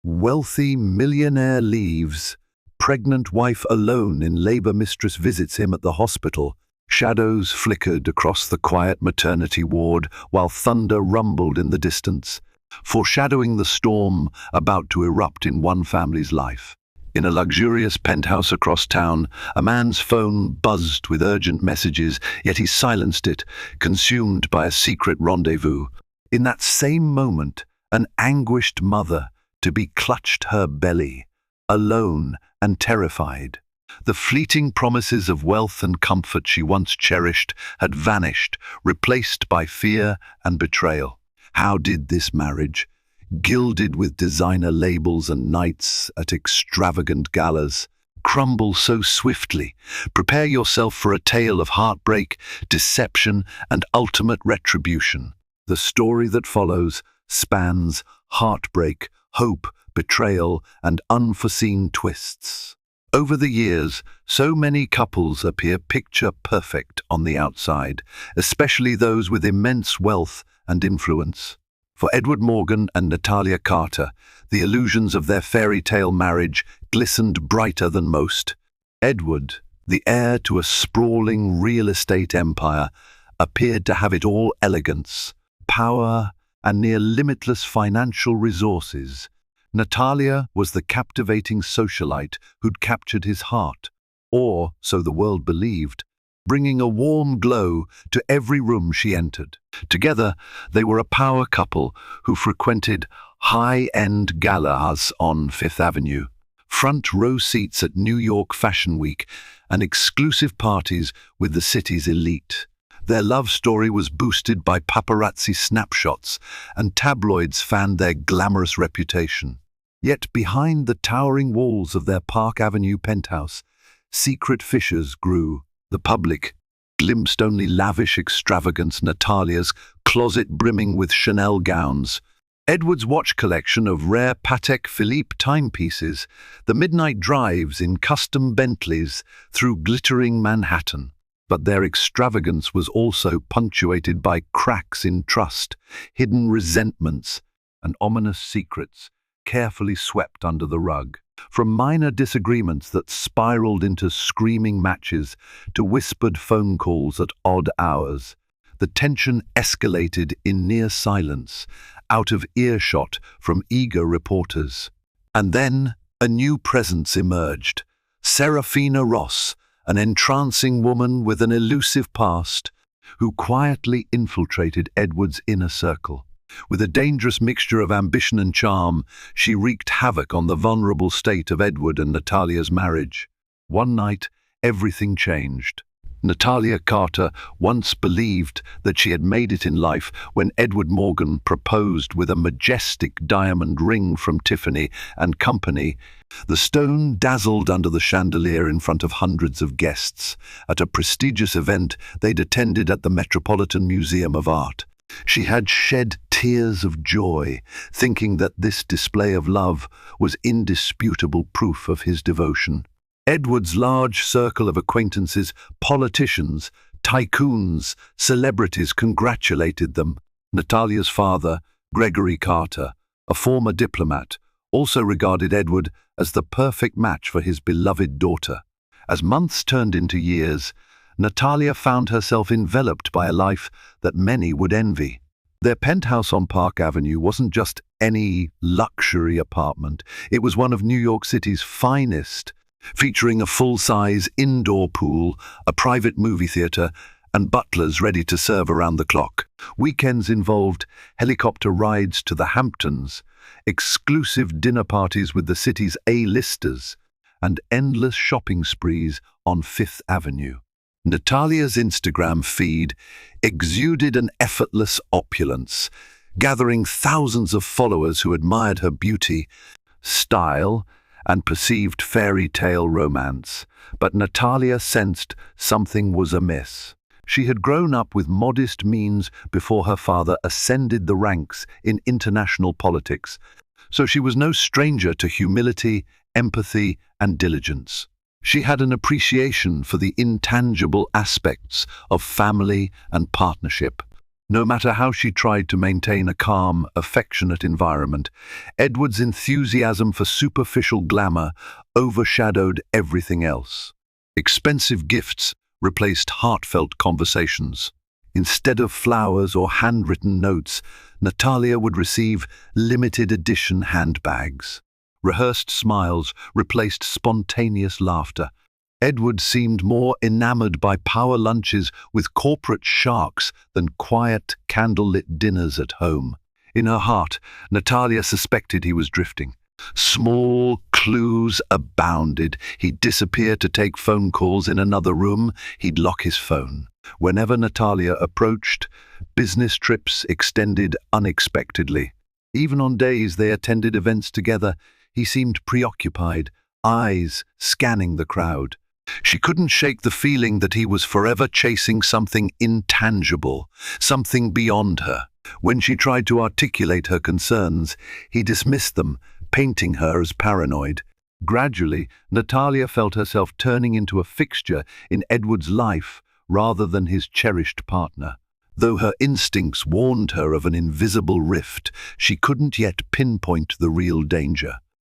Wealthy millionaire leaves. Pregnant wife alone in labor. Mistress visits him at the hospital. Shadows flickered across the quiet maternity ward while thunder rumbled in the distance, foreshadowing the storm about to erupt in one family's life. In a luxurious penthouse across town, a man's phone buzzed with urgent messages, yet he silenced it, consumed by a secret rendezvous. In that same moment, an anguished mother-to-be clutched her belly, alone and terrified. The fleeting promises of wealth and comfort she once cherished had vanished, replaced by fear and betrayal. How did this marriage, gilded with designer labels and nights at extravagant galas, crumble so swiftly? Prepare yourself for a tale of heartbreak, deception, and ultimate retribution. The story that follows spans heartbreak, hope, betrayal, and unforeseen twists. Over the years, so many couples appear picture perfect on the outside, especially those with immense wealth and influence. For Edward Morgan and Natalia Carter, the illusions of their fairy tale marriage glistened brighter than most. Edward, the heir to a sprawling real estate empire, appeared to have it all: elegance, power, and near limitless financial resources. Natalia was the captivating socialite who'd captured his heart, or so the world believed, bringing a warm glow to every room she entered. Together, they were a power couple who frequented high-end galas on Fifth Avenue, front row seats at New York Fashion Week, and exclusive parties with the city's elite. Their love story was boosted by paparazzi snapshots, and tabloids fanned their glamorous reputation. Yet behind the towering walls of their Park Avenue penthouse, secret fissures grew. The public glimpsed only lavish extravagance: Natalia's closet brimming with Chanel gowns, Edward's watch collection of rare Patek Philippe timepieces, the midnight drives in custom Bentleys through glittering Manhattan. But their extravagance was also punctuated by cracks in trust, hidden resentments, and ominous secrets carefully swept under the rug. From minor disagreements that spiraled into screaming matches to whispered phone calls at odd hours, the tension escalated in near silence, out of earshot from eager reporters. And then a new presence emerged: Serafina Ross, an entrancing woman with an elusive past, who quietly infiltrated Edward's inner circle. With a dangerous mixture of ambition and charm, she wreaked havoc on the vulnerable state of Edward and Natalia's marriage. One night, everything changed. Natalia Carter once believed that she had made it in life when Edward Morgan proposed with a majestic diamond ring from Tiffany and Company. The stone dazzled under the chandelier in front of hundreds of guests at a prestigious event they'd attended at the Metropolitan Museum of Art. She had shed tears of joy, thinking that this display of love was indisputable proof of his devotion. Edward's large circle of acquaintances, politicians, tycoons, celebrities, congratulated them. Natalia's father, Gregory Carter, a former diplomat, also regarded Edward as the perfect match for his beloved daughter. As months turned into years, Natalia found herself enveloped by a life that many would envy. Their penthouse on Park Avenue wasn't just any luxury apartment. It was one of New York City's finest, featuring a full-size indoor pool, a private movie theater, and butlers ready to serve around the clock. Weekends involved helicopter rides to the Hamptons, exclusive dinner parties with the city's A-listers, and endless shopping sprees on Fifth Avenue. Natalia's Instagram feed exuded an effortless opulence, gathering thousands of followers who admired her beauty, style, and perceived fairy tale romance. But Natalia sensed something was amiss. She had grown up with modest means before her father ascended the ranks in international politics, so she was no stranger to humility, empathy, and diligence. She had an appreciation for the intangible aspects of family and partnership. No matter how she tried to maintain a calm, affectionate environment, Edward's enthusiasm for superficial glamour overshadowed everything else. Expensive gifts replaced heartfelt conversations. Instead of flowers or handwritten notes, Natalia would receive limited edition handbags. Rehearsed smiles replaced spontaneous laughter. Edward seemed more enamored by power lunches with corporate sharks than quiet, candlelit dinners at home. In her heart, Natalia suspected he was drifting. Small clues abounded. He'd disappear to take phone calls in another room. He'd lock his phone. Whenever Natalia approached, business trips extended unexpectedly. Even on days they attended events together, he seemed preoccupied, eyes scanning the crowd. She couldn't shake the feeling that he was forever chasing something intangible, something beyond her. When she tried to articulate her concerns, he dismissed them, painting her as paranoid. Gradually, Natalia felt herself turning into a fixture in Edward's life rather than his cherished partner. Though her instincts warned her of an invisible rift, she couldn't yet pinpoint the real danger.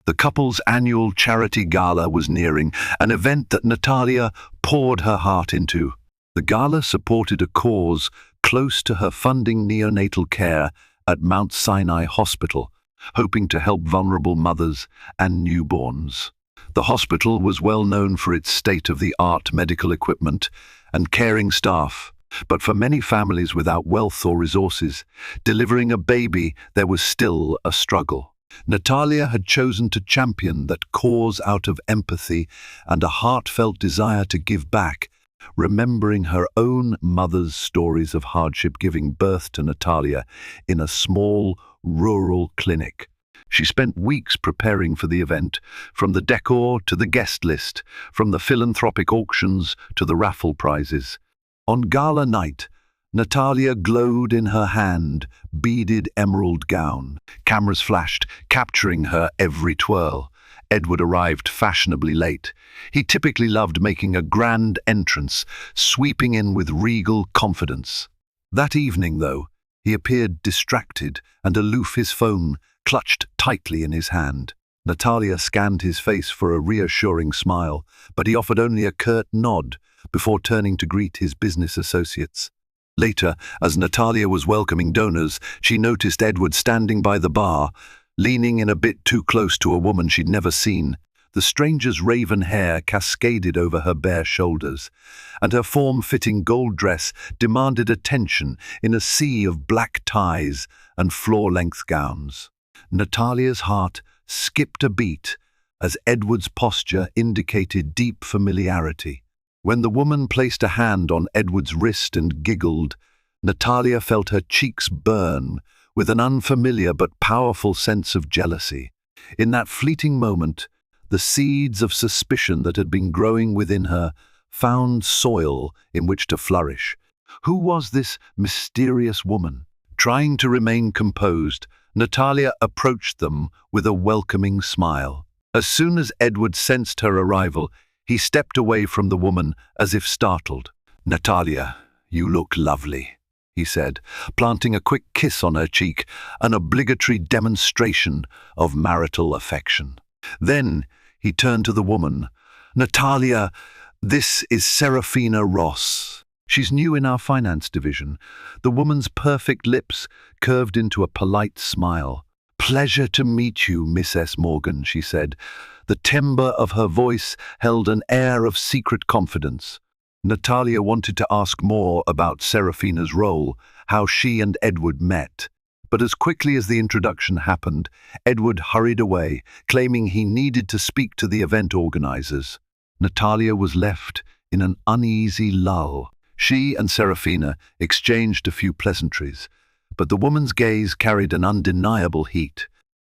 The couple's annual charity gala was nearing, an event that Natalia poured her heart into. The gala supported a cause close to her, funding neonatal care at Mount Sinai Hospital, hoping to help vulnerable mothers and newborns. The hospital was well known for its state-of-the-art medical equipment and caring staff, but for many families without wealth or resources, delivering a baby there was still a struggle. Natalia had chosen to champion that cause out of empathy and a heartfelt desire to give back, remembering her own mother's stories of hardship giving birth to Natalia in a small, rural clinic. She spent weeks preparing for the event, from the decor to the guest list, from the philanthropic auctions to the raffle prizes. On gala night, Natalia glowed in her hand, beaded emerald gown. Cameras flashed, capturing her every twirl. Edward arrived fashionably late. He typically loved making a grand entrance, sweeping in with regal confidence. That evening, though, he appeared distracted and aloof, his phone clutched tightly in his hand. Natalia scanned his face for a reassuring smile, but he offered only a curt nod before turning to greet his business associates. Later, as Natalia was welcoming donors, she noticed Edward standing by the bar, leaning in a bit too close to a woman she'd never seen. The stranger's raven hair cascaded over her bare shoulders, and her form-fitting gold dress demanded attention in a sea of black ties and floor-length gowns. Natalia's heart skipped a beat as Edward's posture indicated deep familiarity. When the woman placed a hand on Edward's wrist and giggled, Natalia felt her cheeks burn with an unfamiliar but powerful sense of jealousy. In that fleeting moment, the seeds of suspicion that had been growing within her found soil in which to flourish. Who was this mysterious woman? Trying to remain composed, Natalia approached them with a welcoming smile. As soon as Edward sensed her arrival, he stepped away from the woman as if startled. "Natalia, you look lovely," he said, planting a quick kiss on her cheek, an obligatory demonstration of marital affection. Then he turned to the woman. "Natalia, this is Serafina Ross. She's new in our finance division." The woman's perfect lips curved into a polite smile. "Pleasure to meet you, Miss S. Morgan," she said. The timbre of her voice held an air of secret confidence. Natalia wanted to ask more about Serafina's role, how she and Edward met. But as quickly as the introduction happened, Edward hurried away, claiming he needed to speak to the event organizers. Natalia was left in an uneasy lull. She and Serafina exchanged a few pleasantries, but the woman's gaze carried an undeniable heat.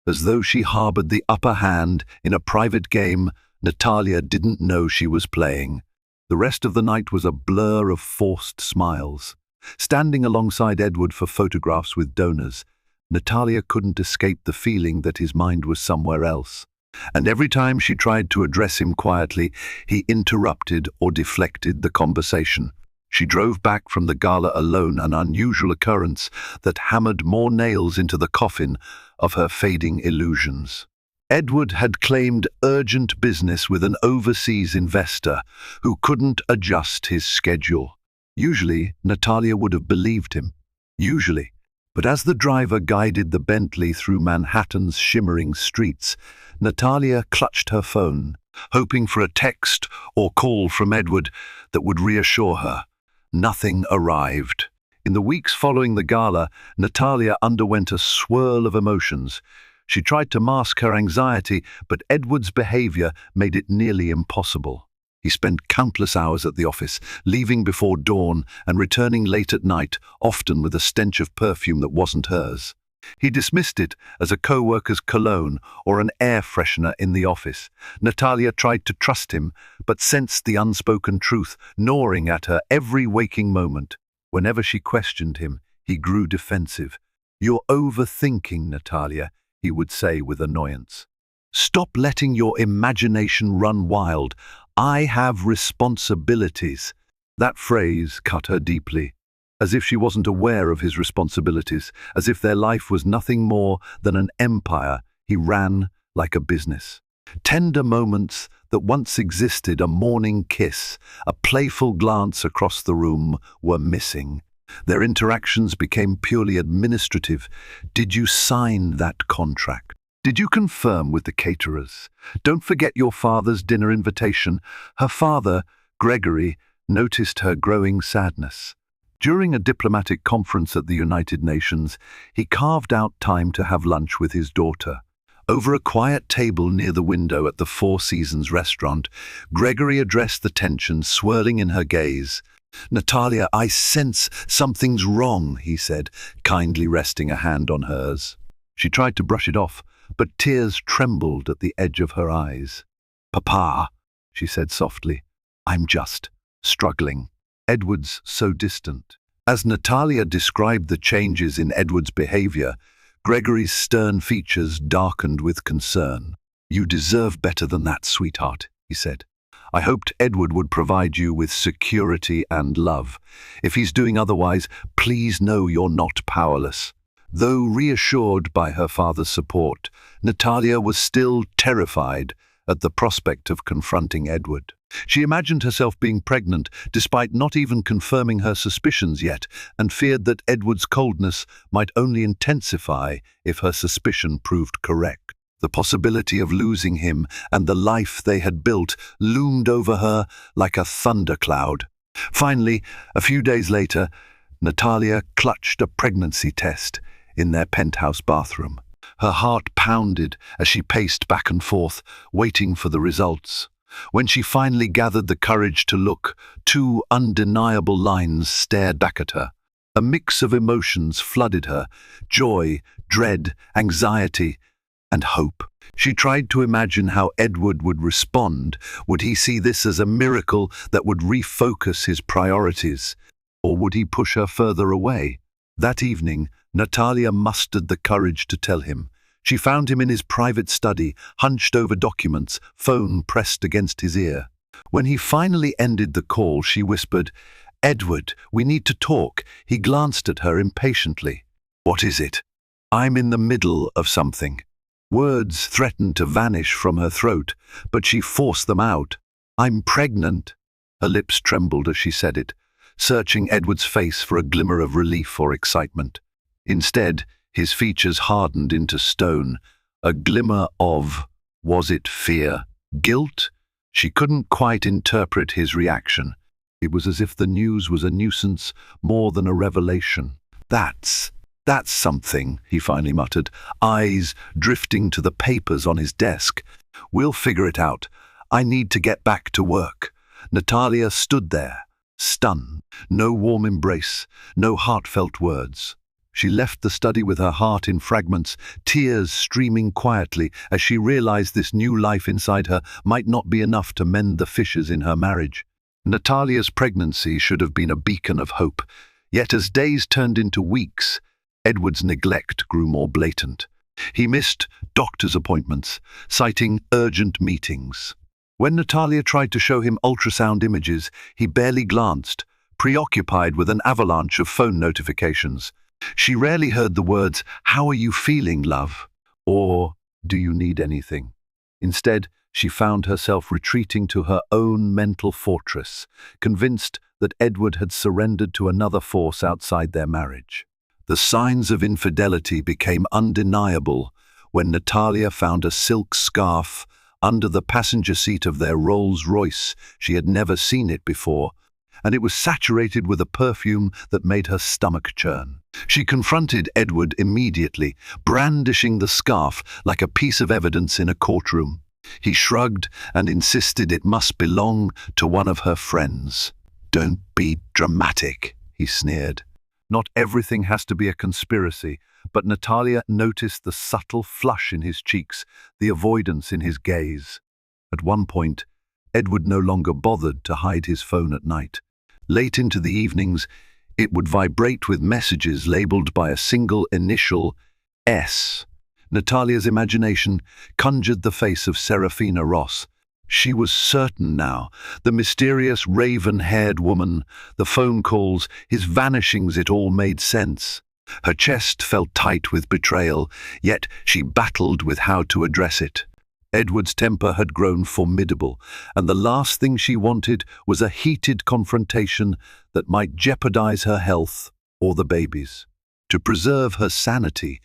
As though she harbored the upper hand in a private game Natalia didn't know she was playing. The rest of the night was a blur of forced smiles. Standing alongside Edward for photographs with donors, Natalia couldn't escape the feeling that his mind was somewhere else. And every time she tried to address him quietly, he interrupted or deflected the conversation. She drove back from the gala alone, an unusual occurrence that hammered more nails into the coffin of her fading illusions. Edward had claimed urgent business with an overseas investor who couldn't adjust his schedule. Usually, Natalia would have believed him. Usually. But as the driver guided the Bentley through Manhattan's shimmering streets, Natalia clutched her phone, hoping for a text or call from Edward that would reassure her. Nothing arrived. In the weeks following the gala, Natalia underwent a swirl of emotions. She tried to mask her anxiety, but Edward's behavior made it nearly impossible. He spent countless hours at the office, leaving before dawn and returning late at night, often with a stench of perfume that wasn't hers. He dismissed it as a co-worker's cologne or an air freshener in the office. Natalia tried to trust him, but sensed the unspoken truth gnawing at her every waking moment. Whenever she questioned him, he grew defensive. "You're overthinking, Natalia," he would say with annoyance. "Stop letting your imagination run wild. I have responsibilities." That phrase cut her deeply. As if she wasn't aware of his responsibilities, as if their life was nothing more than an empire he ran like a business. Tender moments that once existed, a morning kiss, a playful glance across the room, were missing. Their interactions became purely administrative. Did you sign that contract? Did you confirm with the caterers? Don't forget your father's dinner invitation. Her father, Gregory, noticed her growing sadness. During a diplomatic conference at the United Nations, he carved out time to have lunch with his daughter. Over a quiet table near the window at the Four Seasons restaurant, Gregory addressed the tension swirling in her gaze. "Natalia, I sense something's wrong," he said, kindly resting a hand on hers. She tried to brush it off, but tears trembled at the edge of her eyes. "Papa," she said softly, "I'm just struggling." Edward's so distant. As Natalia described the changes in Edward's behavior, Gregory's stern features darkened with concern. "You deserve better than that, sweetheart," he said. "I hoped Edward would provide you with security and love. If he's doing otherwise, please know you're not powerless." Though reassured by her father's support, Natalia was still terrified at the prospect of confronting Edward. She imagined herself being pregnant, despite not even confirming her suspicions yet, and feared that Edward's coldness might only intensify if her suspicion proved correct. The possibility of losing him and the life they had built loomed over her like a thundercloud. Finally, a few days later, Natalia clutched a pregnancy test in their penthouse bathroom. Her heart pounded as she paced back and forth, waiting for the results. When she finally gathered the courage to look, two undeniable lines stared back at her. A mix of emotions flooded her: joy, dread, anxiety, and hope. She tried to imagine how Edward would respond. Would he see this as a miracle that would refocus his priorities? Or would he push her further away? That evening, Natalia mustered the courage to tell him. She found him in his private study, hunched over documents, phone pressed against his ear. When he finally ended the call, she whispered, "Edward, we need to talk." He glanced at her impatiently. "What is it?" "I'm in the middle of something." Words threatened to vanish from her throat, but she forced them out. "I'm pregnant." Her lips trembled as she said it, searching Edward's face for a glimmer of relief or excitement. Instead, his features hardened into stone. A glimmer of, was it fear? Guilt? She couldn't quite interpret his reaction. It was as if the news was a nuisance more than a revelation. That's something," he finally muttered, eyes drifting to the papers on his desk. "We'll figure it out. I need to get back to work." Natalia stood there, stunned. No warm embrace, no heartfelt words. She left the study with her heart in fragments, tears streaming quietly as she realized this new life inside her might not be enough to mend the fissures in her marriage. Natalia's pregnancy should have been a beacon of hope, yet as days turned into weeks, Edward's neglect grew more blatant. He missed doctor's appointments, citing urgent meetings. When Natalia tried to show him ultrasound images, he barely glanced, preoccupied with an avalanche of phone notifications. She rarely heard the words, "How are you feeling, love?" or "Do you need anything?" Instead, she found herself retreating to her own mental fortress, convinced that Edward had surrendered to another force outside their marriage. The signs of infidelity became undeniable when Natalia found a silk scarf under the passenger seat of their Rolls-Royce. She had never seen it before, and it was saturated with a perfume that made her stomach churn. She confronted Edward immediately, brandishing the scarf like a piece of evidence in a courtroom. He shrugged and insisted it must belong to one of her friends. "Don't be dramatic," he sneered. Not everything has to be a conspiracy, but Natalia noticed the subtle flush in his cheeks, the avoidance in his gaze. At one point, Edward no longer bothered to hide his phone at night. Late into the evenings, it would vibrate with messages labeled by a single initial, S. Natalia's imagination conjured the face of Serafina Ross. She was certain now, the mysterious raven-haired woman, the phone calls, his vanishings, it all made sense. Her chest felt tight with betrayal, yet she battled with how to address it. Edward's temper had grown formidable, and the last thing she wanted was a heated confrontation that might jeopardize her health or the baby's. To preserve her sanity,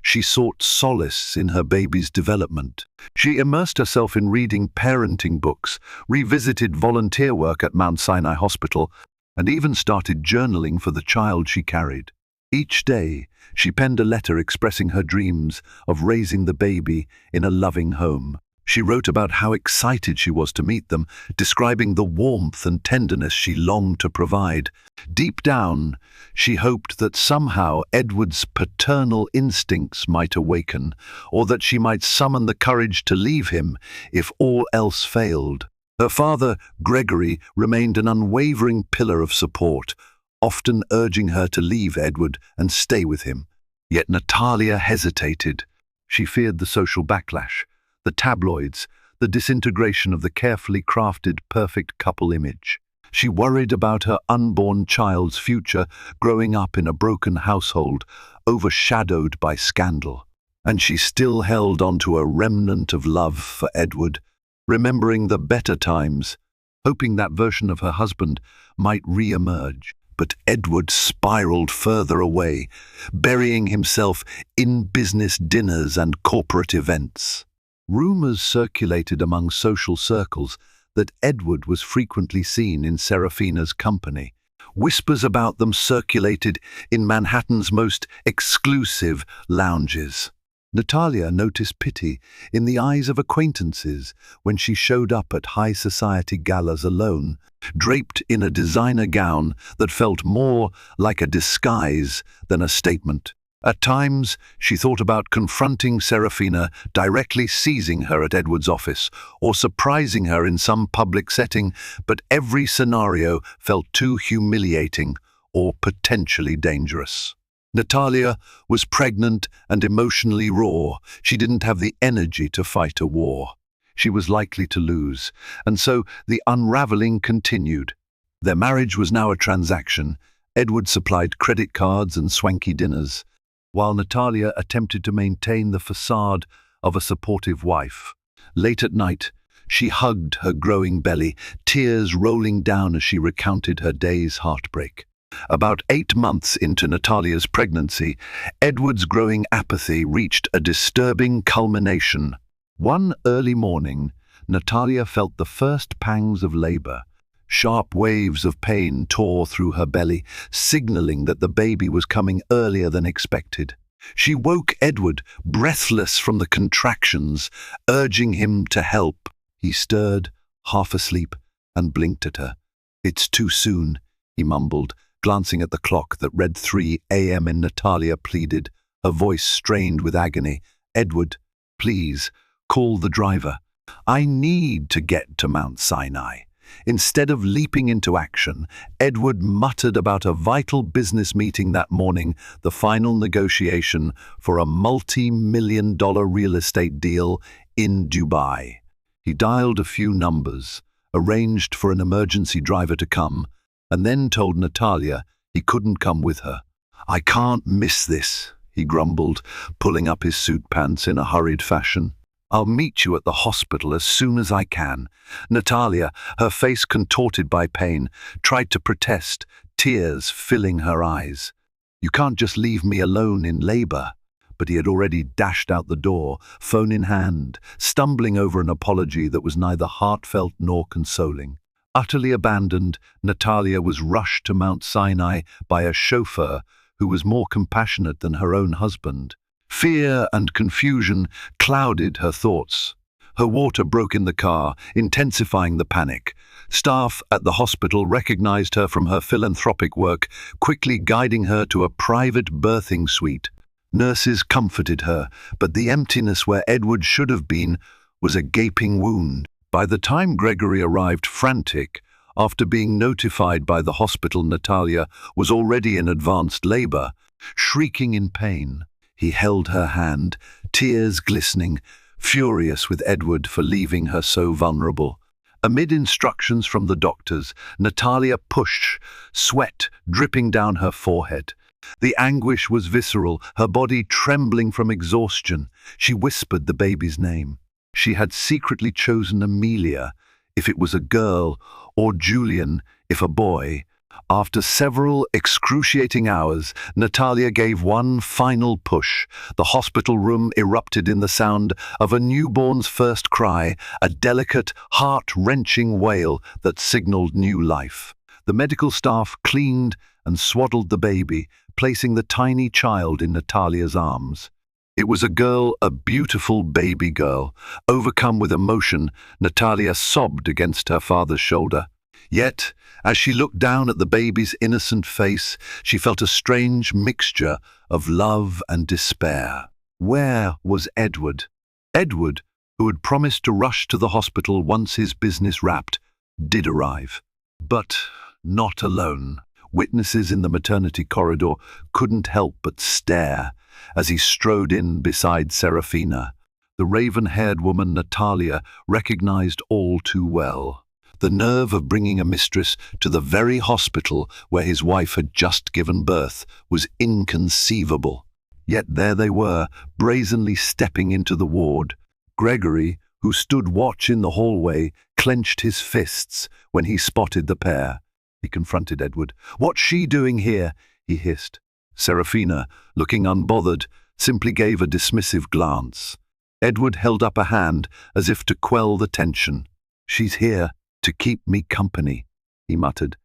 she sought solace in her baby's development. She immersed herself in reading parenting books, revisited volunteer work at Mount Sinai Hospital, and even started journaling for the child she carried. Each day, she penned a letter expressing her dreams of raising the baby in a loving home. She wrote about how excited she was to meet them, describing the warmth and tenderness she longed to provide. Deep down, she hoped that somehow Edward's paternal instincts might awaken, or that she might summon the courage to leave him if all else failed. Her father, Gregory, remained an unwavering pillar of support, often urging her to leave Edward and stay with him. Yet Natalia hesitated. She feared the social backlash, the tabloids, the disintegration of the carefully crafted perfect couple image. She worried about her unborn child's future growing up in a broken household, overshadowed by scandal. And she still held on to a remnant of love for Edward, remembering the better times, hoping that version of her husband might re-emerge. But Edward spiraled further away, burying himself in business dinners and corporate events. Rumors circulated among social circles that Edward was frequently seen in Serafina's company. Whispers about them circulated in Manhattan's most exclusive lounges. Natalia noticed pity in the eyes of acquaintances when she showed up at high society galas alone, draped in a designer gown that felt more like a disguise than a statement. At times, she thought about confronting Serafina, directly seizing her at Edward's office, or surprising her in some public setting, but every scenario felt too humiliating or potentially dangerous. Natalia was pregnant and emotionally raw. She didn't have the energy to fight a war. She was likely to lose, and so the unraveling continued. Their marriage was now a transaction. Edward supplied credit cards and swanky dinners, while Natalia attempted to maintain the facade of a supportive wife. Late at night, she hugged her growing belly, tears rolling down as she recounted her day's heartbreak. About 8 months into Natalia's pregnancy, Edward's growing apathy reached a disturbing culmination. One early morning, Natalia felt the first pangs of labor. Sharp waves of pain tore through her belly, signaling that the baby was coming earlier than expected. She woke Edward, breathless from the contractions, urging him to help. He stirred, half asleep, and blinked at her. "It's too soon," he mumbled, glancing at the clock that read 3 a.m. and Natalia pleaded, her voice strained with agony. "Edward, please, call the driver. I need to get to Mount Sinai." Instead of leaping into action, Edward muttered about a vital business meeting that morning, the final negotiation for a multi-million-dollar real estate deal in Dubai. He dialed a few numbers, arranged for an emergency driver to come, and then told Natalia he couldn't come with her. "I can't miss this," he grumbled, pulling up his suit pants in a hurried fashion. "I'll meet you at the hospital as soon as I can." Natalia, her face contorted by pain, tried to protest, tears filling her eyes. "You can't just leave me alone in labor." But he had already dashed out the door, phone in hand, stumbling over an apology that was neither heartfelt nor consoling. Utterly abandoned, Natalia was rushed to Mount Sinai by a chauffeur who was more compassionate than her own husband. Fear and confusion clouded her thoughts. Her water broke in the car, intensifying the panic. Staff at the hospital recognized her from her philanthropic work, quickly guiding her to a private birthing suite. Nurses comforted her, but the emptiness where Edward should have been was a gaping wound. By the time Gregory arrived frantic, after being notified by the hospital Natalia was already in advanced labor, shrieking in pain, he held her hand, tears glistening, furious with Edward for leaving her so vulnerable. Amid instructions from the doctors, Natalia pushed, sweat dripping down her forehead. The anguish was visceral, her body trembling from exhaustion. She whispered the baby's name. She had secretly chosen Amelia, if it was a girl, or Julian, if a boy. After several excruciating hours, Natalia gave one final push. The hospital room erupted in the sound of a newborn's first cry, a delicate, heart-wrenching wail that signaled new life. The medical staff cleaned and swaddled the baby, placing the tiny child in Natalia's arms. It was a girl, a beautiful baby girl. Overcome with emotion, Natalia sobbed against her father's shoulder. Yet, as she looked down at the baby's innocent face, she felt a strange mixture of love and despair. Where was Edward? Edward, who had promised to rush to the hospital once his business wrapped, did arrive. But not alone. Witnesses in the maternity corridor couldn't help but stare as he strode in beside Serafina. The raven-haired woman Natalia recognized all too well. The nerve of bringing a mistress to the very hospital where his wife had just given birth was inconceivable. Yet there they were, brazenly stepping into the ward. Gregory, who stood watch in the hallway, clenched his fists when he spotted the pair. He confronted Edward. "What's she doing here?" he hissed. Serafina, looking unbothered, simply gave a dismissive glance. Edward held up a hand as if to quell the tension. "She's here to keep me company," he muttered.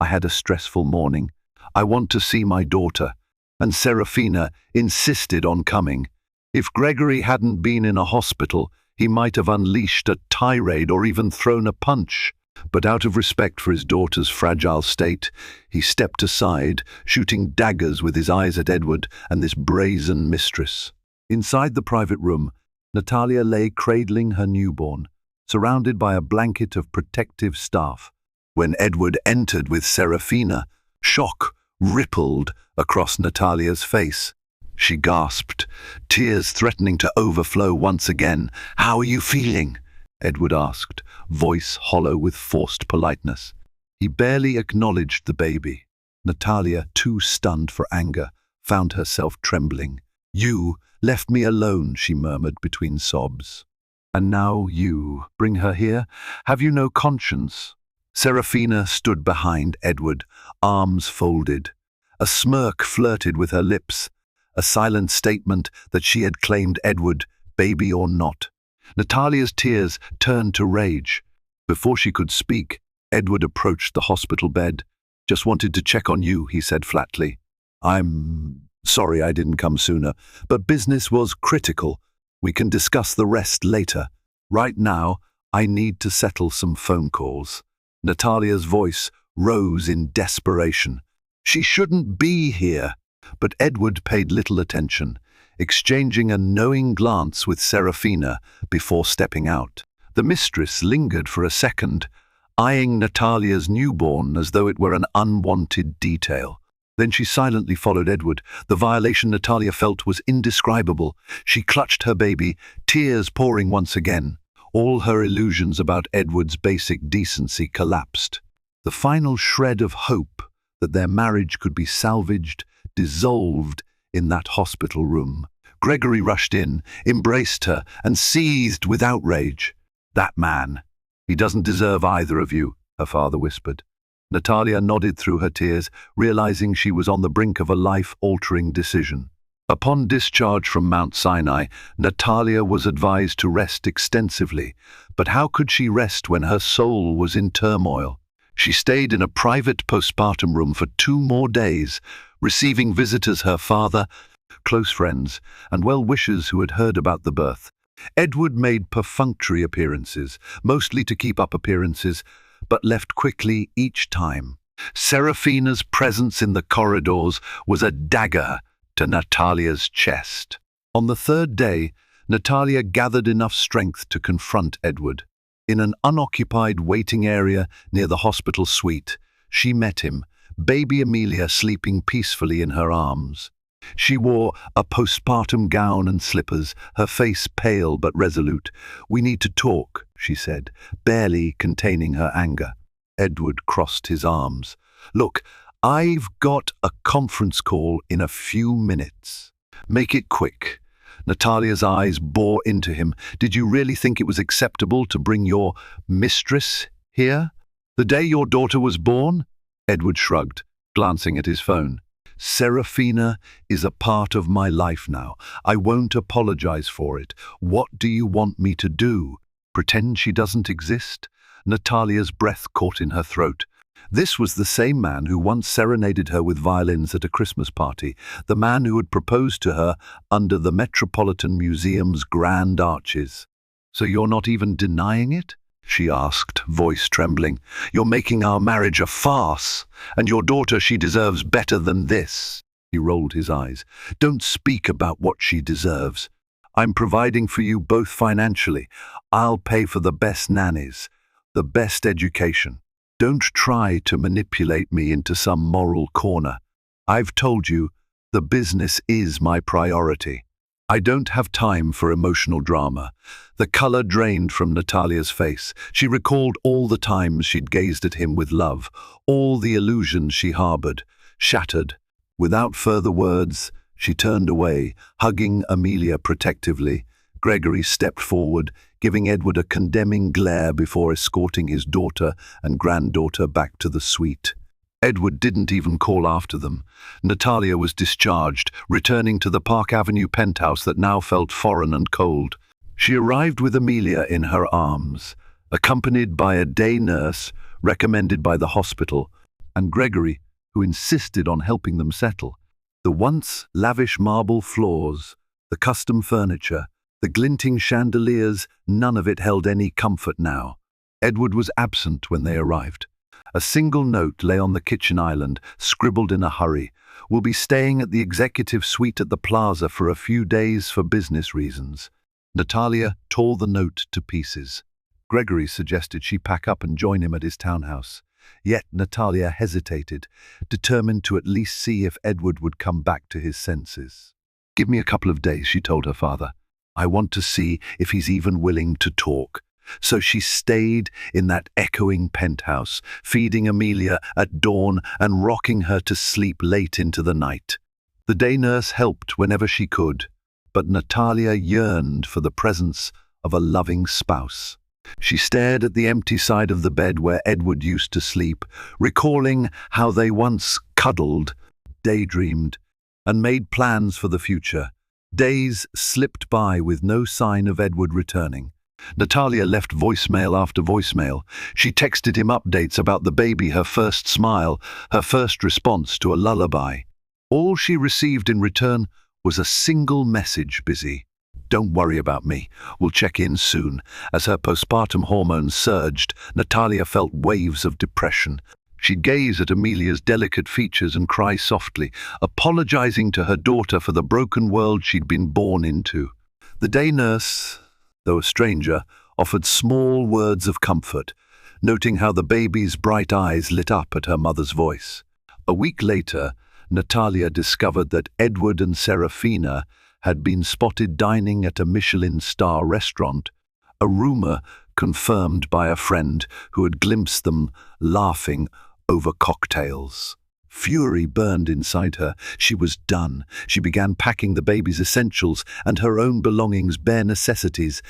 "I had a stressful morning. I want to see my daughter." And Serafina insisted on coming. If Gregory hadn't been in a hospital, he might have unleashed a tirade or even thrown a punch. But out of respect for his daughter's fragile state, he stepped aside, shooting daggers with his eyes at Edward and this brazen mistress. Inside the private room, Natalia lay cradling her newborn, surrounded by a blanket of protective staff. When Edward entered with Serafina, shock rippled across Natalia's face. She gasped, tears threatening to overflow once again. "How are you feeling?" Edward asked, voice hollow with forced politeness. He barely acknowledged the baby. Natalia, too stunned for anger, found herself trembling. "You left me alone," she murmured between sobs. "And now you bring her here? Have you no conscience?" Serafina stood behind Edward, arms folded. A smirk flirted with her lips, a silent statement that she had claimed Edward, baby or not. Natalia's tears turned to rage. Before she could speak, Edward approached the hospital bed. "Just wanted to check on you," he said flatly. "I'm sorry I didn't come sooner, but business was critical. We can discuss the rest later. Right now, I need to settle some phone calls." Natalia's voice rose in desperation. She shouldn't be here. But Edward paid little attention, exchanging a knowing glance with Serafina before stepping out. The mistress lingered for a second, eyeing Natalia's newborn as though it were an unwanted detail. Then she silently followed Edward. The violation Natalia felt was indescribable. She clutched her baby, tears pouring once again. All her illusions about Edward's basic decency collapsed. The final shred of hope that their marriage could be salvaged dissolved in that hospital room. Gregory rushed in, embraced her, and seethed with outrage. "That man, he doesn't deserve either of you," her father whispered. Natalia nodded through her tears, realizing she was on the brink of a life-altering decision. Upon discharge from Mount Sinai, Natalia was advised to rest extensively, but how could she rest when her soul was in turmoil? She stayed in a private postpartum room for 2 more days, receiving visitors her father, close friends, and well-wishers who had heard about the birth. Edward made perfunctory appearances, mostly to keep up appearances, but left quickly each time. Serafina's presence in the corridors was a dagger to Natalia's chest. On the 3rd day, Natalia gathered enough strength to confront Edward. In an unoccupied waiting area near the hospital suite, she met him, baby Amelia sleeping peacefully in her arms. She wore a postpartum gown and slippers, her face pale but resolute. "We need to talk," she said, barely containing her anger. Edward crossed his arms. "Look, I've got a conference call in a few minutes. Make it quick." Natalia's eyes bore into him. "Did you really think it was acceptable to bring your mistress here? The day your daughter was born?" Edward shrugged, glancing at his phone. "Serafina is a part of my life now. I won't apologize for it. What do you want me to do? Pretend she doesn't exist?" Natalia's breath caught in her throat. This was the same man who once serenaded her with violins at a Christmas party, the man who had proposed to her under the Metropolitan Museum's grand arches. "So you're not even denying it?" she asked, voice trembling. "You're making our marriage a farce, and your daughter, she deserves better than this." He rolled his eyes. "Don't speak about what she deserves. I'm providing for you both financially. I'll pay for the best nannies, the best education. Don't try to manipulate me into some moral corner. I've told you, the business is my priority. I don't have time for emotional drama." The color drained from Natalia's face. She recalled all the times she'd gazed at him with love, all the illusions she harbored. Shattered. Without further words, she turned away, hugging Amelia protectively. Gregory stepped forward, giving Edward a condemning glare before escorting his daughter and granddaughter back to the suite. Edward didn't even call after them. Natalia was discharged, returning to the Park Avenue penthouse that now felt foreign and cold. She arrived with Amelia in her arms, accompanied by a day nurse recommended by the hospital, and Gregory, who insisted on helping them settle. The once lavish marble floors, the custom furniture, the glinting chandeliers, none of it held any comfort now. Edward was absent when they arrived. A single note lay on the kitchen island, scribbled in a hurry. "We'll be staying at the executive suite at the plaza for a few days for business reasons." Natalia tore the note to pieces. Gregory suggested she pack up and join him at his townhouse. Yet Natalia hesitated, determined to at least see if Edward would come back to his senses. "Give me a couple of days," she told her father. "I want to see if he's even willing to talk." So she stayed in that echoing penthouse, feeding Amelia at dawn and rocking her to sleep late into the night. The day nurse helped whenever she could, but Natalia yearned for the presence of a loving spouse. She stared at the empty side of the bed where Edward used to sleep, recalling how they once cuddled, daydreamed, and made plans for the future. Days slipped by with no sign of Edward returning. Natalia left voicemail after voicemail. She texted him updates about the baby, her first smile, her first response to a lullaby. All she received in return was a single message: busy. "Don't worry about me. We'll check in soon." As her postpartum hormones surged, Natalia felt waves of depression. She'd gaze at Amelia's delicate features and cry softly, apologizing to her daughter for the broken world she'd been born into. The day nurse, though a stranger, offered small words of comfort, noting how the baby's bright eyes lit up at her mother's voice. A week later, Natalia discovered that Edward and Serafina had been spotted dining at a Michelin star restaurant. A rumor confirmed by a friend who had glimpsed them laughing over cocktails. Fury burned inside her. She was done. She began packing the baby's essentials and her own belongings, bare necessities,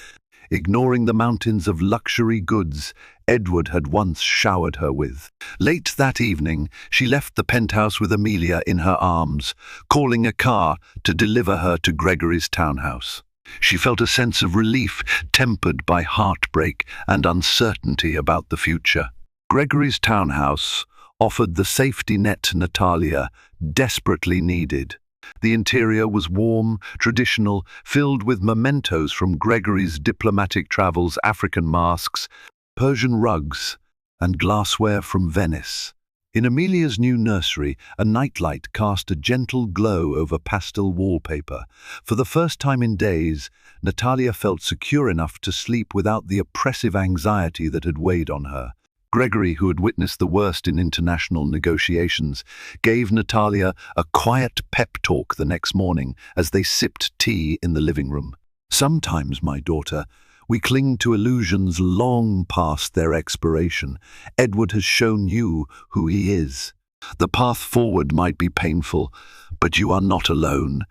ignoring the mountains of luxury goods Edward had once showered her with. Late that evening, she left the penthouse with Amelia in her arms, calling a car to deliver her to Gregory's townhouse. She felt a sense of relief tempered by heartbreak and uncertainty about the future. Gregory's townhouse offered the safety net Natalia desperately needed. The interior was warm, traditional, filled with mementos from Gregory's diplomatic travels, African masks, Persian rugs, and glassware from Venice. In Amelia's new nursery, a nightlight cast a gentle glow over pastel wallpaper. For the first time in days, Natalia felt secure enough to sleep without the oppressive anxiety that had weighed on her. Gregory, who had witnessed the worst in international negotiations, gave Natalia a quiet pep talk the next morning as they sipped tea in the living room. "Sometimes, my daughter, we cling to illusions long past their expiration. Edward has shown you who he is. The path forward might be painful, but you are not alone,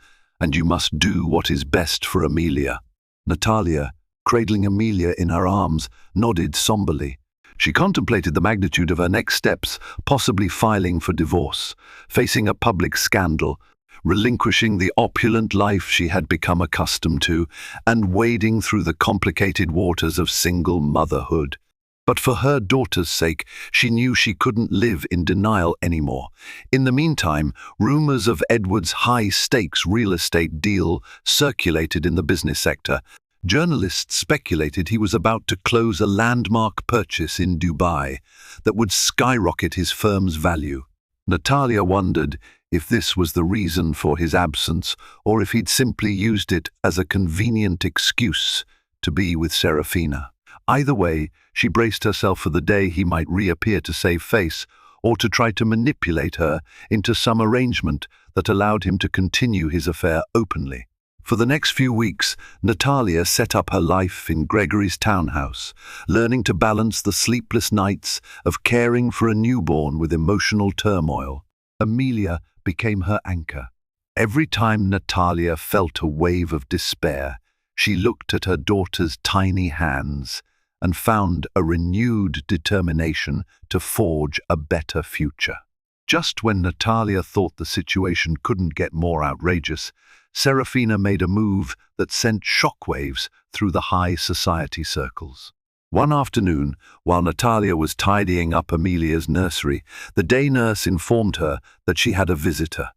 and you must do what is best for Amelia." Natalia, cradling Amelia in her arms, nodded somberly. She contemplated the magnitude of her next steps, possibly filing for divorce, facing a public scandal, relinquishing the opulent life she had become accustomed to, and wading through the complicated waters of single motherhood. But for her daughter's sake, she knew she couldn't live in denial anymore. In the meantime, rumors of Edward's high-stakes real estate deal circulated in the business sector. Journalists speculated he was about to close a landmark purchase in Dubai that would skyrocket his firm's value. Natalia wondered if this was the reason for his absence, or if he'd simply used it as a convenient excuse to be with Serafina. Either way, she braced herself for the day he might reappear to save face, or to try to manipulate her into some arrangement that allowed him to continue his affair openly. For the next few weeks, Natalia set up her life in Gregory's townhouse, learning to balance the sleepless nights of caring for a newborn with emotional turmoil. Amelia became her anchor. Every time Natalia felt a wave of despair, she looked at her daughter's tiny hands and found a renewed determination to forge a better future. Just when Natalia thought the situation couldn't get more outrageous, Serafina made a move that sent shockwaves through the high society circles. One afternoon, while Natalia was tidying up Amelia's nursery, the day nurse informed her that she had a visitor.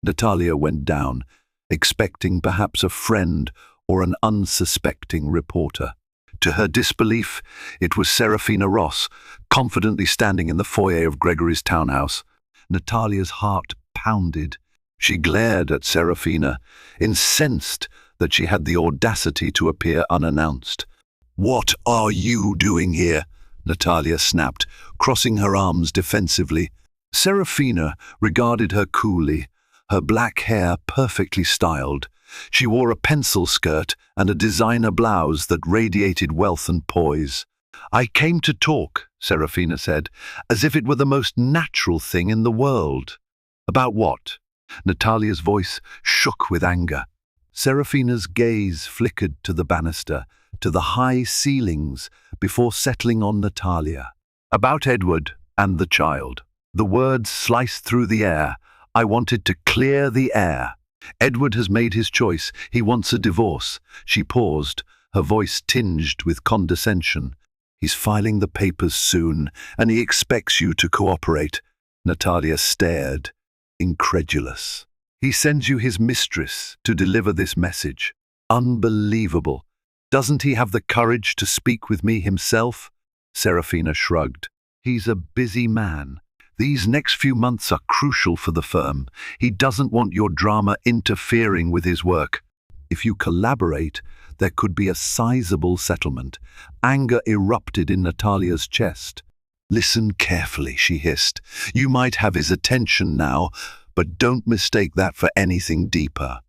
Natalia went down, expecting perhaps a friend or an unsuspecting reporter. To her disbelief, it was Serafina Ross, confidently standing in the foyer of Gregory's townhouse. Natalia's heart pounded. She glared at Serafina, incensed that she had the audacity to appear unannounced. "What are you doing here?" Natalia snapped, crossing her arms defensively. Serafina regarded her coolly, her black hair perfectly styled. She wore a pencil skirt and a designer blouse that radiated wealth and poise. "I came to talk," Serafina said, as if it were the most natural thing in the world. "About what?" Natalia's voice shook with anger. Serafina's gaze flickered to the banister, to the high ceilings, before settling on Natalia. "About Edward and the child." The words sliced through the air. "I wanted to clear the air. Edward has made his choice. He wants a divorce." She paused, her voice tinged with condescension. "He's filing the papers soon, and he expects you to cooperate." Natalia stared, incredulous. "He sends you his mistress to deliver this message. Unbelievable. Doesn't he have the courage to speak with me himself?" Serafina shrugged. "He's a busy man. These next few months are crucial for the firm. He doesn't want your drama interfering with his work. If you collaborate, there could be a sizable settlement." Anger erupted in Natalia's chest. "Listen carefully," she hissed. "You might have his attention now, but don't mistake that for anything deeper.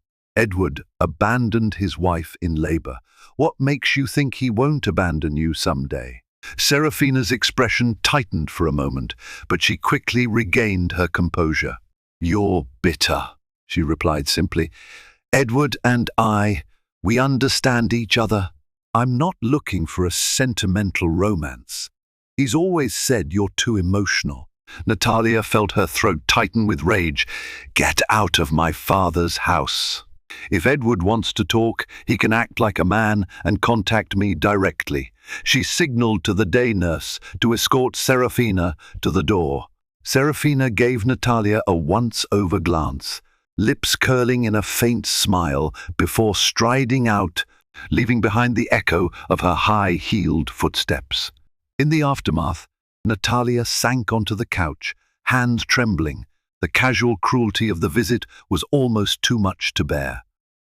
Edward abandoned his wife in labor. What makes you think he won't abandon you someday? Serafina's expression tightened for a moment, but she quickly regained her composure. You're bitter, she replied simply. Edward and we understand each other. I'm not looking for a sentimental romance. He's always said you're too emotional. Natalia felt her throat tighten with rage. Get out of my father's house. If Edward wants to talk, he can act like a man and contact me directly. She signaled to the day nurse to escort Serafina to the door. Serafina gave Natalia a once-over glance, lips curling in a faint smile before striding out, leaving behind the echo of her high-heeled footsteps. In the aftermath, Natalia sank onto the couch, hands trembling. The casual cruelty of the visit was almost too much to bear.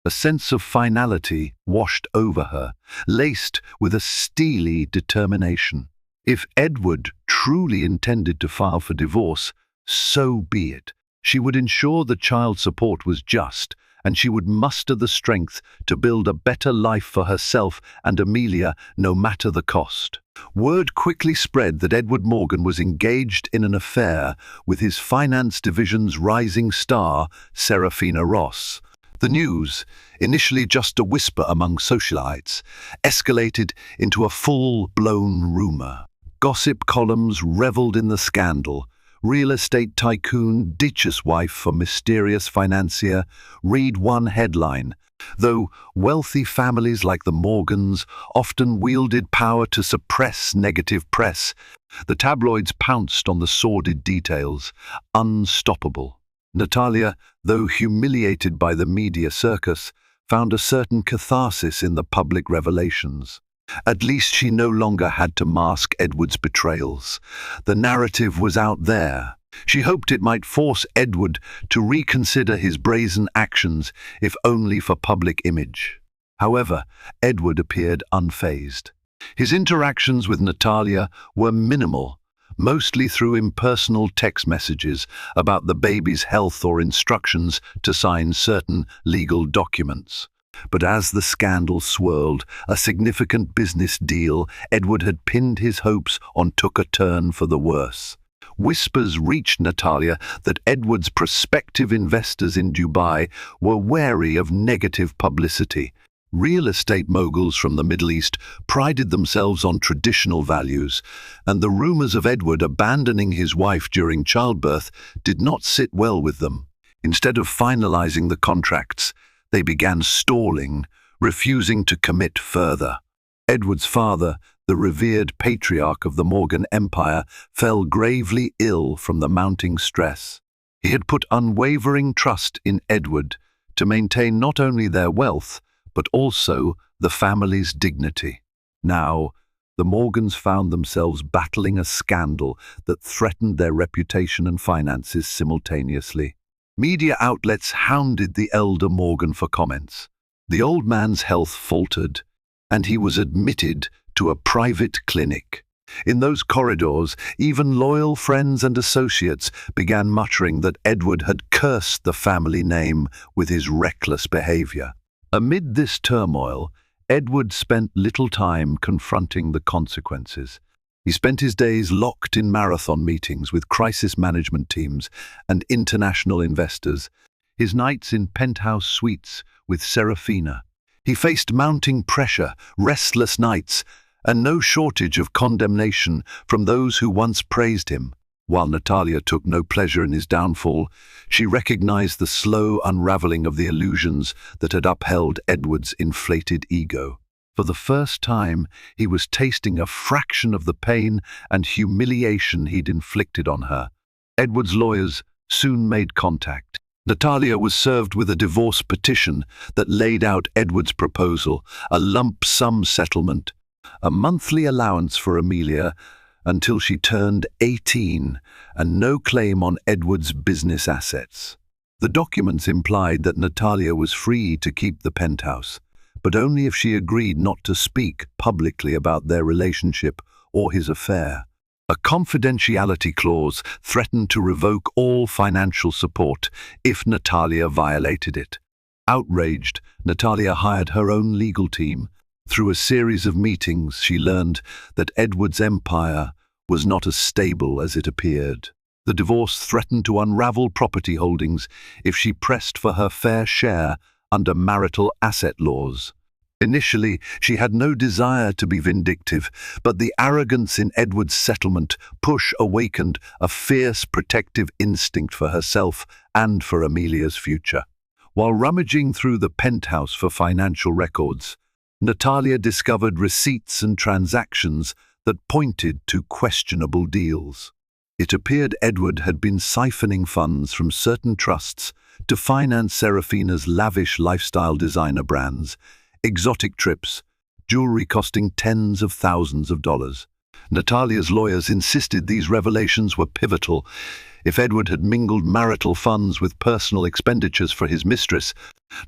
A sense of finality washed over her, laced with a steely determination. If Edward truly intended to file for divorce, so be it. She would ensure the child support was just, and she would muster the strength to build a better life for herself and Amelia, no matter the cost. Word quickly spread that Edward Morgan was engaged in an affair with his finance division's rising star, Serafina Ross. The news, initially just a whisper among socialites, escalated into a full-blown rumor. Gossip columns reveled in the scandal. Real estate tycoon ditches wife for mysterious financier. Read one headline. Though wealthy families like the Morgans often wielded power to suppress negative press, the tabloids pounced on the sordid details, unstoppable. Natalia, though humiliated by the media circus, found a certain catharsis in the public revelations. At least she no longer had to mask Edward's betrayals. The narrative was out there. She hoped it might force Edward to reconsider his brazen actions, if only for public image. However, Edward appeared unfazed. His interactions with Natalia were minimal, mostly through impersonal text messages about the baby's health or instructions to sign certain legal documents. But as the scandal swirled, a significant business deal Edward had pinned his hopes on took a turn for the worse. Whispers reached Natalia that Edward's prospective investors in Dubai were wary of negative publicity. Real estate moguls from the Middle East prided themselves on traditional values, and the rumors of Edward abandoning his wife during childbirth did not sit well with them. Instead of finalizing the contracts, they began stalling, refusing to commit further. Edward's father, the revered patriarch of the Morgan Empire, fell gravely ill from the mounting stress. He had put unwavering trust in Edward to maintain not only their wealth, but also the family's dignity. Now, the Morgans found themselves battling a scandal that threatened their reputation and finances simultaneously. Media outlets hounded the elder Morgan for comments. The old man's health faltered, and he was admitted to a private clinic. In those corridors, even loyal friends and associates began muttering that Edward had cursed the family name with his reckless behavior. Amid this turmoil, Edward spent little time confronting the consequences. He spent his days locked in marathon meetings with crisis management teams and international investors, his nights in penthouse suites with Serafina. He faced mounting pressure, restless nights, and no shortage of condemnation from those who once praised him. While Natalia took no pleasure in his downfall, she recognized the slow unraveling of the illusions that had upheld Edward's inflated ego. For the first time, he was tasting a fraction of the pain and humiliation he'd inflicted on her. Edward's lawyers soon made contact. Natalia was served with a divorce petition that laid out Edward's proposal, a lump sum settlement, a monthly allowance for Amelia until she turned 18, and no claim on Edward's business assets. The documents implied that Natalia was free to keep the penthouse, but only if she agreed not to speak publicly about their relationship or his affair. A confidentiality clause threatened to revoke all financial support if Natalia violated it. Outraged, Natalia hired her own legal team. Through a series of meetings, she learned that Edward's empire was not as stable as it appeared. The divorce threatened to unravel property holdings if she pressed for her fair share under marital asset laws. Initially, she had no desire to be vindictive, but the arrogance in Edward's settlement push awakened a fierce protective instinct for herself and for Amelia's future. While rummaging through the penthouse for financial records, Natalia discovered receipts and transactions that pointed to questionable deals. It appeared Edward had been siphoning funds from certain trusts to finance Serafina's lavish lifestyle designer brands, exotic trips, jewelry costing tens of thousands of dollars. Natalia's lawyers insisted these revelations were pivotal. If Edward had mingled marital funds with personal expenditures for his mistress,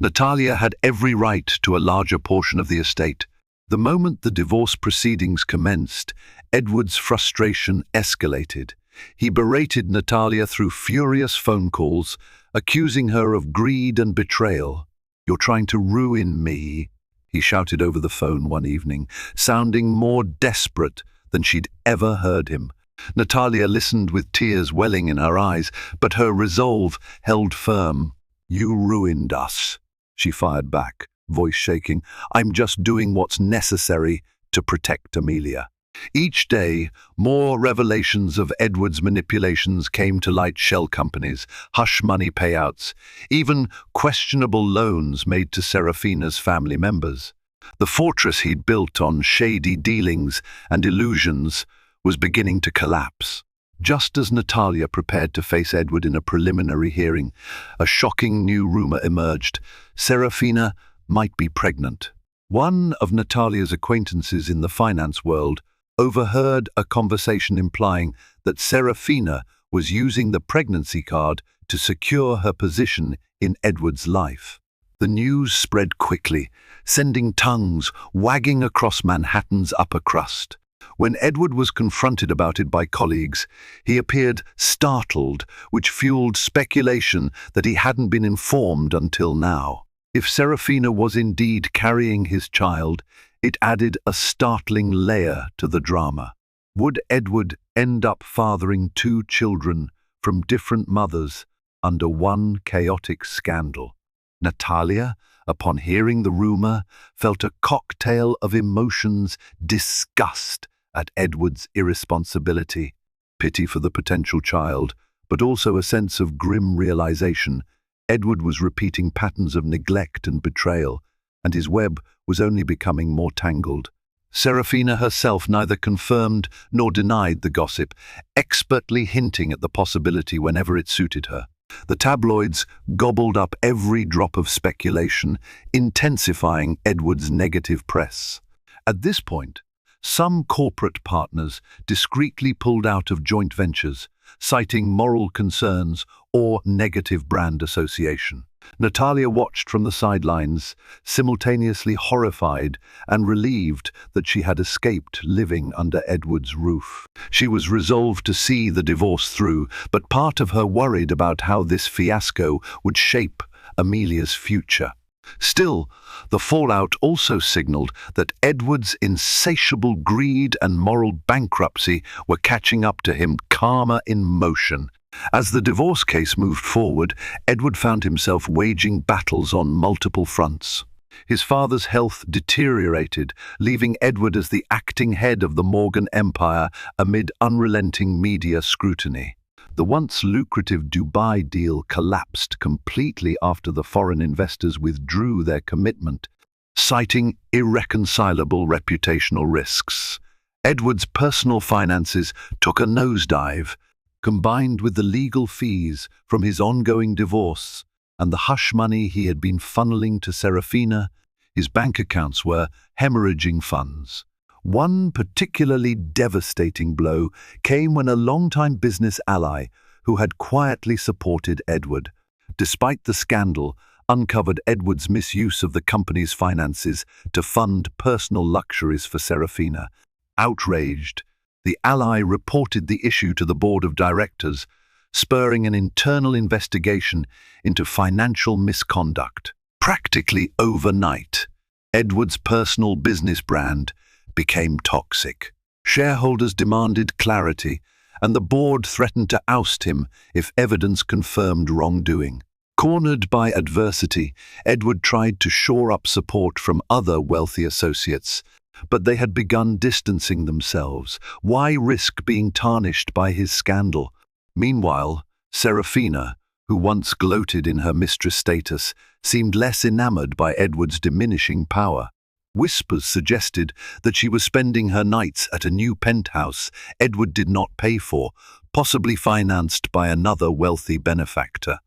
Natalia had every right to a larger portion of the estate. The moment the divorce proceedings commenced, Edward's frustration escalated. He berated Natalia through furious phone calls, accusing her of greed and betrayal. "You're trying to ruin me," he shouted over the phone one evening, sounding more desperate than she'd ever heard him. Natalia listened with tears welling in her eyes, but her resolve held firm. "You ruined us," she fired back, voice shaking. "I'm just doing what's necessary to protect Amelia." Each day, more revelations of Edward's manipulations came to light: shell companies, hush money payouts, even questionable loans made to Serafina's family members. The fortress he'd built on shady dealings and illusions was beginning to collapse. Just as Natalia prepared to face Edward in a preliminary hearing, a shocking new rumor emerged. Serafina might be pregnant. One of Natalia's acquaintances in the finance world overheard a conversation implying that Serafina was using the pregnancy card to secure her position in Edward's life. The news spread quickly, sending tongues wagging across Manhattan's upper crust. When Edward was confronted about it by colleagues, he appeared startled, which fueled speculation that he hadn't been informed until now. If Serafina was indeed carrying his child, it added a startling layer to the drama. Would Edward end up fathering two children from different mothers under one chaotic scandal? Natalia, upon hearing the rumor, felt a cocktail of emotions: disgust at Edward's irresponsibility, pity for the potential child, but also a sense of grim realization. Edward was repeating patterns of neglect and betrayal, and his web was only becoming more tangled. Serafina herself neither confirmed nor denied the gossip, expertly hinting at the possibility whenever it suited her. The tabloids gobbled up every drop of speculation, intensifying Edward's negative press. At this point, some corporate partners discreetly pulled out of joint ventures, citing moral concerns or negative brand association. Natalia watched from the sidelines, simultaneously horrified and relieved that she had escaped living under Edward's roof. She was resolved to see the divorce through, but part of her worried about how this fiasco would shape Amelia's future. Still, the fallout also signaled that Edward's insatiable greed and moral bankruptcy were catching up to him, karma in motion. As the divorce case moved forward, Edward found himself waging battles on multiple fronts. His father's health deteriorated, leaving Edward as the acting head of the Morgan empire amid unrelenting media scrutiny. The once lucrative Dubai deal collapsed completely after the foreign investors withdrew their commitment, citing irreconcilable reputational risks. Edward's personal finances took a nosedive. Combined with the legal fees from his ongoing divorce and the hush money he had been funneling to Serafina, his bank accounts were hemorrhaging funds. One particularly devastating blow came when a longtime business ally who had quietly supported Edward, despite the scandal, uncovered Edward's misuse of the company's finances to fund personal luxuries for Serafina. Outraged, the ally reported the issue to the board of directors, spurring an internal investigation into financial misconduct. Practically overnight, Edward's personal business brand became toxic. Shareholders demanded clarity, and the board threatened to oust him if evidence confirmed wrongdoing. Cornered by adversity, Edward tried to shore up support from other wealthy associates, but they had begun distancing themselves. Why risk being tarnished by his scandal? Meanwhile, Serafina, who once gloated in her mistress status, seemed less enamored by Edward's diminishing power. Whispers suggested that she was spending her nights at a new penthouse Edward did not pay for, possibly financed by another wealthy benefactor.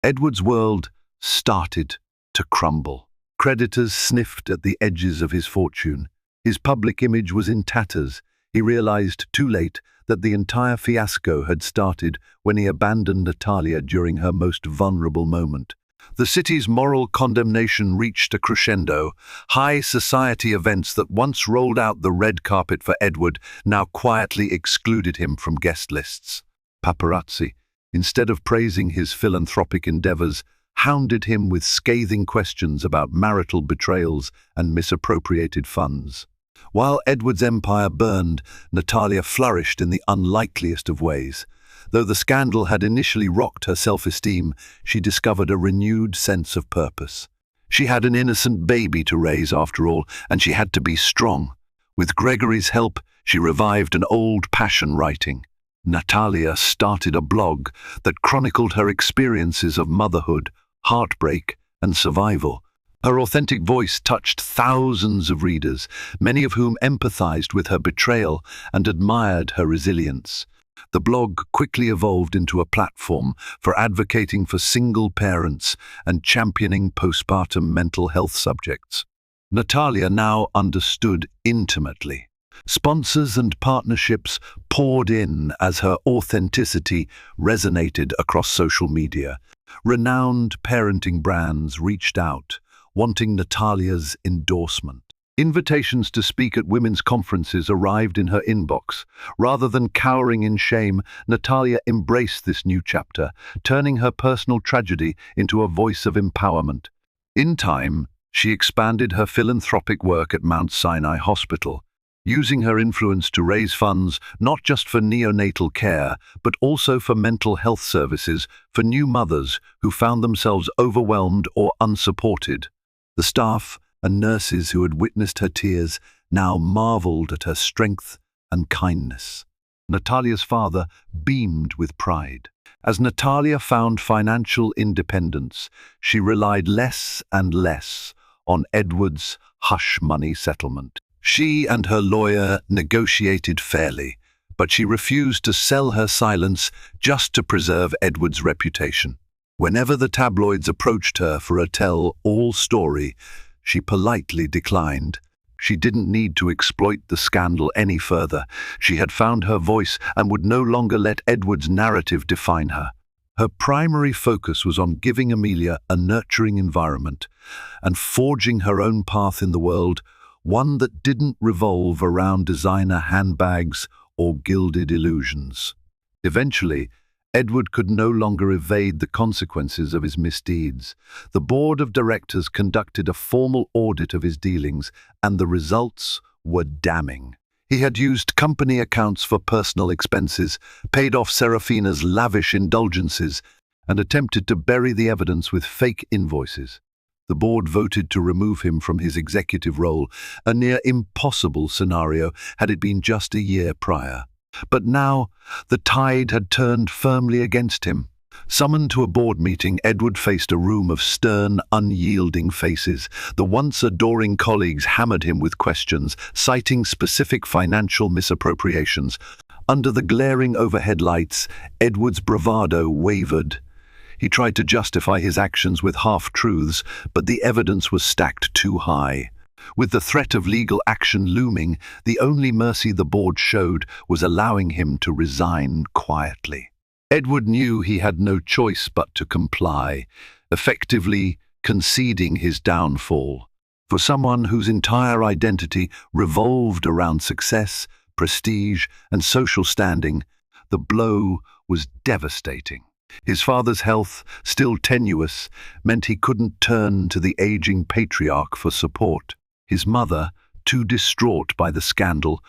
Edward's world started to crumble. Creditors sniffed at the edges of his fortune. His public image was in tatters. He realized too late that the entire fiasco had started when he abandoned Natalia during her most vulnerable moment. The city's moral condemnation reached a crescendo. High society events that once rolled out the red carpet for Edward now quietly excluded him from guest lists. Paparazzi, instead of praising his philanthropic endeavors, hounded him with scathing questions about marital betrayals and misappropriated funds. While Edward's empire burned, Natalia flourished in the unlikeliest of ways. Though the scandal had initially rocked her self-esteem, she discovered a renewed sense of purpose. She had an innocent baby to raise, after all, and she had to be strong. With Gregory's help, she revived an old passion, writing. Natalia started a blog that chronicled her experiences of motherhood, heartbreak, and survival. Her authentic voice touched thousands of readers, many of whom empathized with her betrayal and admired her resilience. The blog quickly evolved into a platform for advocating for single parents and championing postpartum mental health subjects. Natalia now understood intimately. Sponsors and partnerships poured in as her authenticity resonated across social media. Renowned parenting brands reached out, wanting Natalia's endorsement. Invitations to speak at women's conferences arrived in her inbox. Rather than cowering in shame, Natalia embraced this new chapter, turning her personal tragedy into a voice of empowerment. In time, she expanded her philanthropic work at Mount Sinai Hospital, using her influence to raise funds not just for neonatal care, but also for mental health services for new mothers who found themselves overwhelmed or unsupported. The staff and nurses who had witnessed her tears now marveled at her strength and kindness. Natalia's father beamed with pride. As Natalia found financial independence, she relied less and less on Edward's hush money settlement. She and her lawyer negotiated fairly, but she refused to sell her silence just to preserve Edward's reputation. Whenever the tabloids approached her for a tell-all story, she politely declined. She didn't need to exploit the scandal any further. She had found her voice and would no longer let Edward's narrative define her. Her primary focus was on giving Amelia a nurturing environment and forging her own path in the world, one that didn't revolve around designer handbags or gilded illusions. Eventually, Edward could no longer evade the consequences of his misdeeds. The board of directors conducted a formal audit of his dealings, and the results were damning. He had used company accounts for personal expenses, paid off Serafina's lavish indulgences, and attempted to bury the evidence with fake invoices. The board voted to remove him from his executive role, a near impossible scenario had it been just a year prior. But now, the tide had turned firmly against him. Summoned to a board meeting, Edward faced a room of stern, unyielding faces. The once adoring colleagues hammered him with questions, citing specific financial misappropriations. Under the glaring overhead lights, Edward's bravado wavered. He tried to justify his actions with half-truths, but the evidence was stacked too high. With the threat of legal action looming, the only mercy the board showed was allowing him to resign quietly. Edward knew he had no choice but to comply, effectively conceding his downfall. For someone whose entire identity revolved around success, prestige, and social standing, the blow was devastating. His father's health, still tenuous, meant he couldn't turn to the aging patriarch for support. His mother, too distraught by the scandal,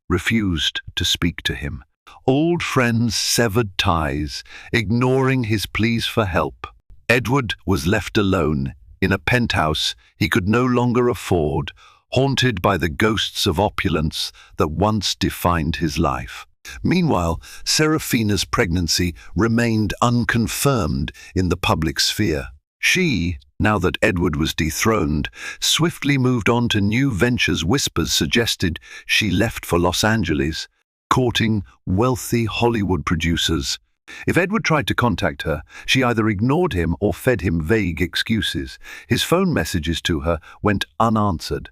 refused to speak to him. Old friends severed ties, ignoring his pleas for help. Edward was left alone, in a penthouse he could no longer afford, haunted by the ghosts of opulence that once defined his life. Meanwhile, Serafina's pregnancy remained unconfirmed in the public sphere. She, now that Edward was dethroned, swiftly moved on to new ventures. Whispers suggested she left for Los Angeles, courting wealthy Hollywood producers. If Edward tried to contact her, she either ignored him or fed him vague excuses. His phone messages to her went unanswered.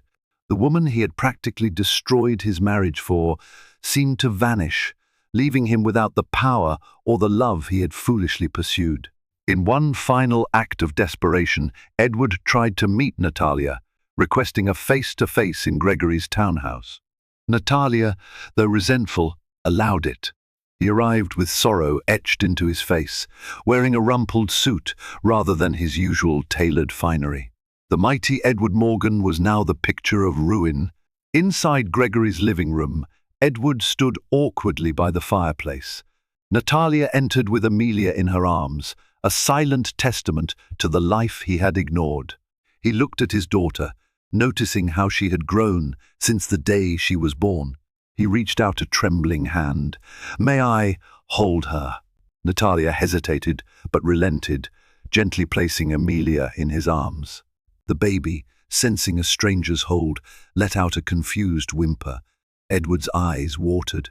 The woman he had practically destroyed his marriage for seemed to vanish, leaving him without the power or the love he had foolishly pursued. In one final act of desperation, Edward tried to meet Natalia, requesting a face-to-face in Gregory's townhouse. Natalia, though resentful, allowed it. He arrived with sorrow etched into his face, wearing a rumpled suit rather than his usual tailored finery. The mighty Edward Morgan was now the picture of ruin. Inside Gregory's living room, Edward stood awkwardly by the fireplace. Natalia entered with Amelia in her arms, a silent testament to the life he had ignored. He looked at his daughter, noticing how she had grown since the day she was born. He reached out a trembling hand. "May I hold her?" Natalia hesitated, but relented, gently placing Amelia in his arms. The baby, sensing a stranger's hold, let out a confused whimper. Edward's eyes watered.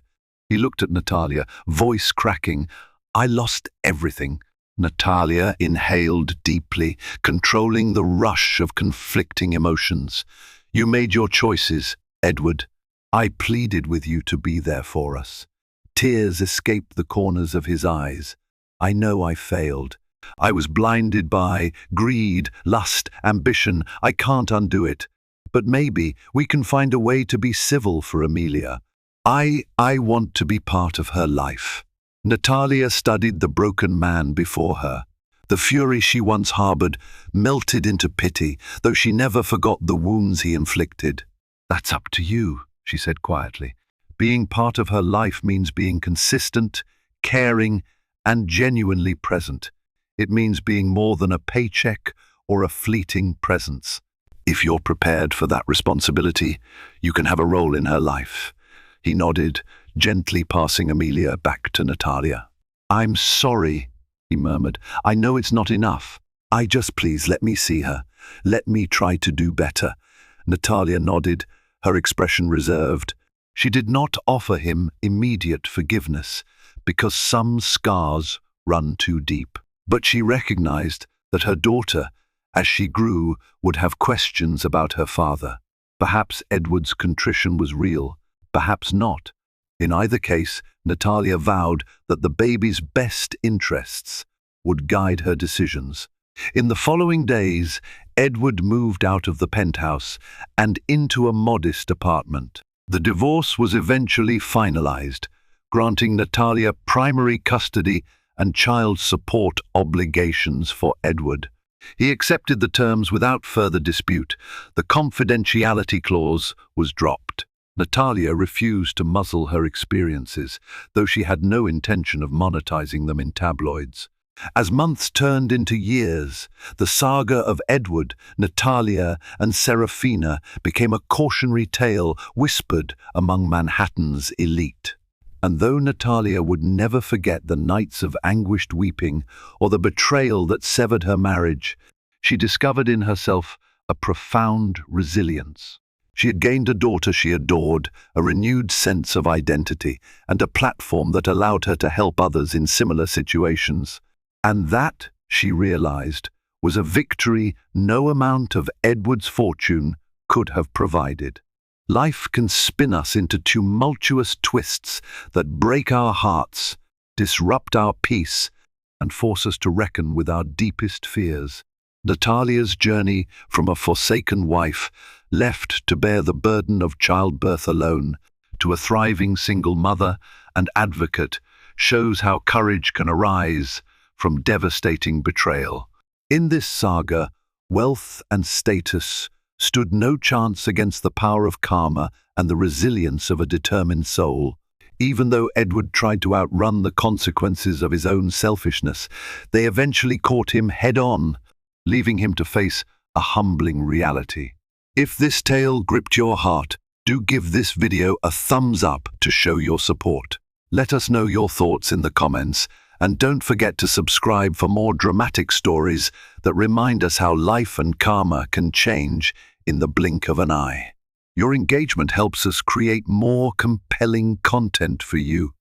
He looked at Natalia, voice cracking. "I lost everything." Natalia inhaled deeply, controlling the rush of conflicting emotions. "You made your choices, Edward. I pleaded with you to be there for us." Tears escaped the corners of his eyes. "I know I failed. I was blinded by greed, lust, ambition. I can't undo it. But maybe we can find a way to be civil for Amelia. I want to be part of her life." Natalia studied the broken man before her. The fury she once harbored melted into pity, though she never forgot the wounds he inflicted. "That's up to you," she said quietly. "Being part of her life means being consistent, caring, and genuinely present. It means being more than a paycheck or a fleeting presence. If you're prepared for that responsibility, you can have a role in her life." He nodded, gently passing Amelia back to Natalia. "I'm sorry," he murmured. "I know it's not enough. Please let me see her. Let me try to do better." Natalia nodded, her expression reserved. She did not offer him immediate forgiveness, because some scars run too deep. But she recognized that her daughter, as she grew, would have questions about her father. Perhaps Edward's contrition was real, perhaps not. In either case, Natalia vowed that the baby's best interests would guide her decisions. In the following days, Edward moved out of the penthouse and into a modest apartment. The divorce was eventually finalized, granting Natalia primary custody and child support obligations for Edward. He accepted the terms without further dispute. The confidentiality clause was dropped. Natalia refused to muzzle her experiences, though she had no intention of monetizing them in tabloids. As months turned into years, the saga of Edward, Natalia, and Serafina became a cautionary tale whispered among Manhattan's elite. And though Natalia would never forget the nights of anguished weeping or the betrayal that severed her marriage, she discovered in herself a profound resilience. She had gained a daughter she adored, a renewed sense of identity, and a platform that allowed her to help others in similar situations. And that, she realized, was a victory no amount of Edward's fortune could have provided. Life can spin us into tumultuous twists that break our hearts, disrupt our peace, and force us to reckon with our deepest fears. Natalia's journey from a forsaken wife, left to bear the burden of childbirth alone, to a thriving single mother and advocate, shows how courage can arise from devastating betrayal. In this saga, wealth and status stood no chance against the power of karma and the resilience of a determined soul. Even though Edward tried to outrun the consequences of his own selfishness, they eventually caught him head-on, leaving him to face a humbling reality. If this tale gripped your heart, do give this video a thumbs up to show your support. Let us know your thoughts in the comments, and don't forget to subscribe for more dramatic stories that remind us how life and karma can change in the blink of an eye. Your engagement helps us create more compelling content for you.